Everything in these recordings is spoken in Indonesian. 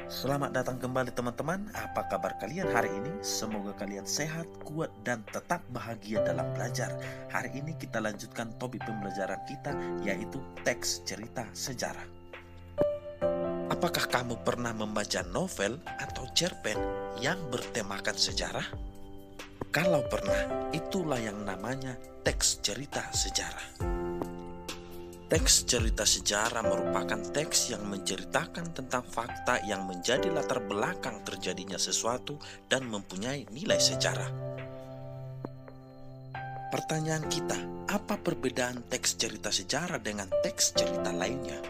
Selamat datang kembali teman-teman. Apa kabar kalian hari ini? Semoga kalian sehat, kuat, dan tetap bahagia dalam belajar. Hari ini kita lanjutkan topik pembelajaran kita, yaitu teks cerita sejarah. Apakah kamu pernah membaca novel atau cerpen yang bertemakan sejarah? Kalau pernah, itulah yang namanya teks cerita sejarah. Teks cerita sejarah merupakan teks yang menceritakan tentang fakta yang menjadi latar belakang terjadinya sesuatu dan mempunyai nilai sejarah. Pertanyaan kita, apa perbedaan teks cerita sejarah dengan teks cerita lainnya?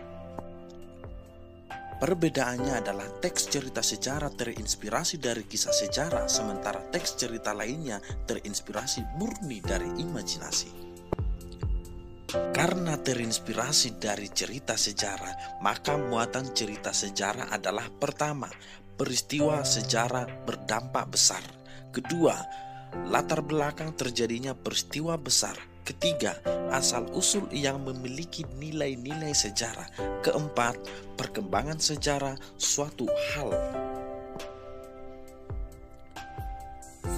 Perbedaannya adalah teks cerita sejarah terinspirasi dari kisah sejarah, sementara teks cerita lainnya terinspirasi murni dari imajinasi. Karena terinspirasi dari cerita sejarah, maka muatan cerita sejarah adalah pertama, peristiwa sejarah berdampak besar. Kedua, latar belakang terjadinya peristiwa besar. Ketiga, asal-usul yang memiliki nilai-nilai sejarah. Keempat, perkembangan sejarah suatu hal.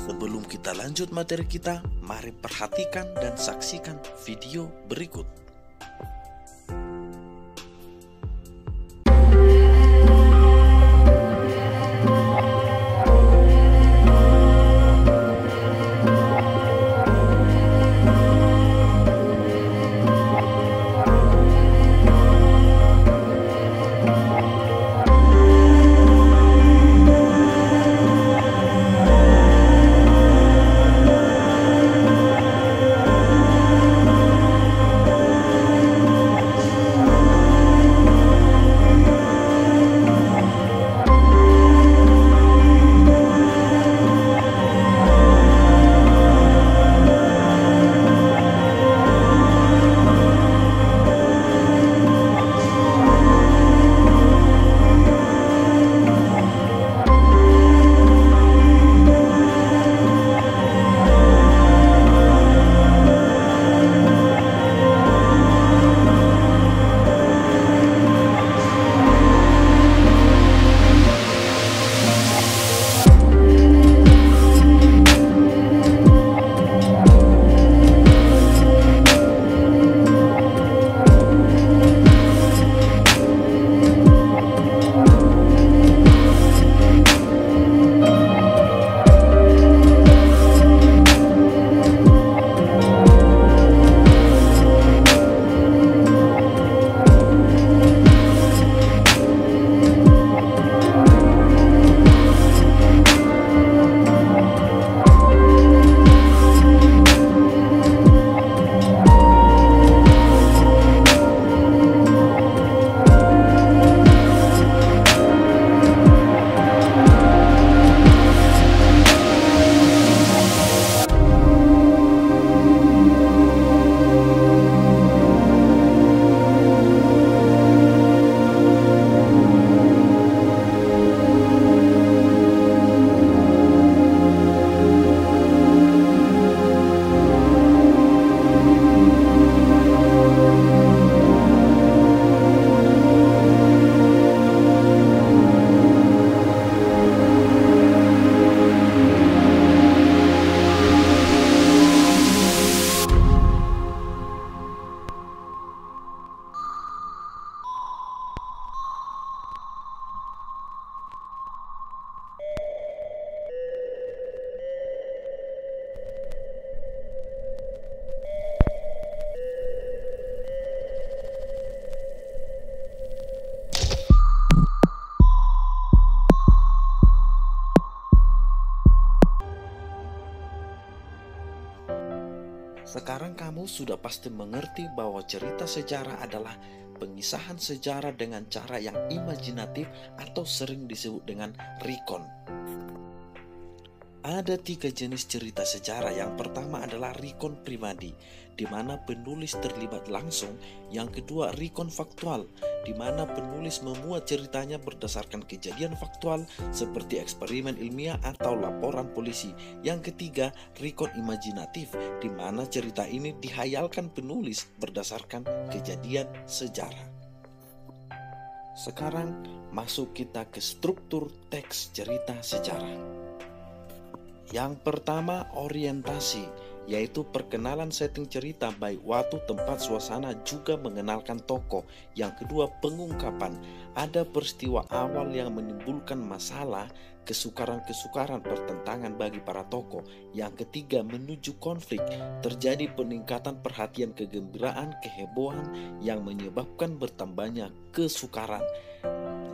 Sebelum kita lanjut materi kita, mari perhatikan dan saksikan video berikut. Sekarang kamu sudah pasti mengerti bahwa cerita sejarah adalah pengisahan sejarah dengan cara yang imajinatif atau sering disebut dengan recon. Ada 3 jenis cerita sejarah. Yang pertama adalah recon pribadi, di mana penulis terlibat langsung. Yang kedua, recon faktual, di mana penulis memuat ceritanya berdasarkan kejadian faktual seperti eksperimen ilmiah atau laporan polisi. Yang ketiga, recon imajinatif, di mana cerita ini dihayalkan penulis berdasarkan kejadian sejarah. Sekarang masuk kita ke struktur teks cerita sejarah. Yang pertama, orientasi, yaitu perkenalan setting cerita baik waktu, tempat, suasana, juga mengenalkan tokoh. Yang kedua, pengungkapan. Ada peristiwa awal yang menimbulkan masalah, kesukaran-kesukaran, pertentangan bagi para tokoh. Yang ketiga, menuju konflik. Terjadi peningkatan perhatian, kegembiraan, kehebohan yang menyebabkan bertambahnya kesukaran.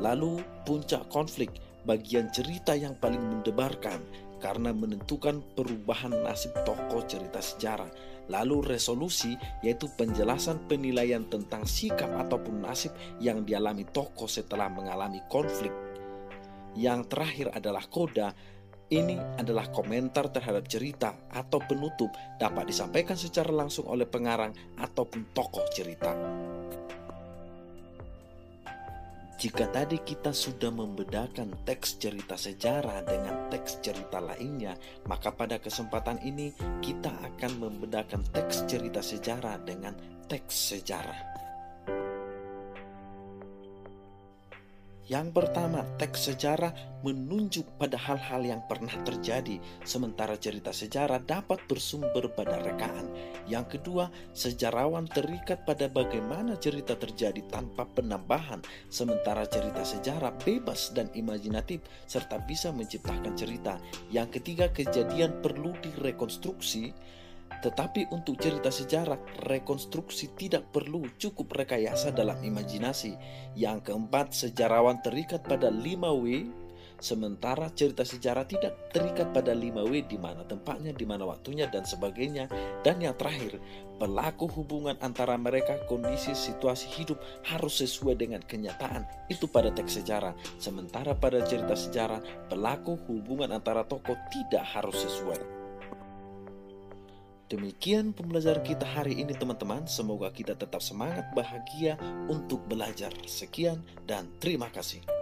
Lalu puncak konflik, bagian cerita yang paling mendebarkan karena menentukan perubahan nasib tokoh cerita sejarah. Lalu resolusi, yaitu penjelasan penilaian tentang sikap ataupun nasib yang dialami tokoh setelah mengalami konflik. Yang terakhir adalah koda. Ini adalah komentar terhadap cerita atau penutup, dapat disampaikan secara langsung oleh pengarang ataupun tokoh cerita. Jika tadi kita sudah membedakan teks cerita sejarah dengan teks cerita lainnya, maka pada kesempatan ini kita akan membedakan teks cerita sejarah dengan teks sejarah. Yang pertama, teks sejarah menunjuk pada hal-hal yang pernah terjadi, sementara cerita sejarah dapat bersumber pada rekaan. Yang kedua, sejarawan terikat pada bagaimana cerita terjadi tanpa penambahan, sementara cerita sejarah bebas dan imajinatif serta bisa menciptakan cerita. Yang ketiga, kejadian perlu direkonstruksi, tetapi untuk cerita sejarah, rekonstruksi tidak perlu, cukup rekayasa dalam imajinasi. Yang keempat, sejarawan terikat pada 5W, sementara cerita sejarah tidak terikat pada 5W, di mana tempatnya, di mana waktunya, dan sebagainya. Dan yang terakhir, pelaku hubungan antara mereka, kondisi situasi hidup harus sesuai dengan kenyataan. Itu pada teks sejarah. Sementara pada cerita sejarah, pelaku hubungan antara tokoh tidak harus sesuai. Demikian pembelajaran kita hari ini teman-teman. Semoga kita tetap semangat, bahagia untuk belajar. Sekian dan terima kasih.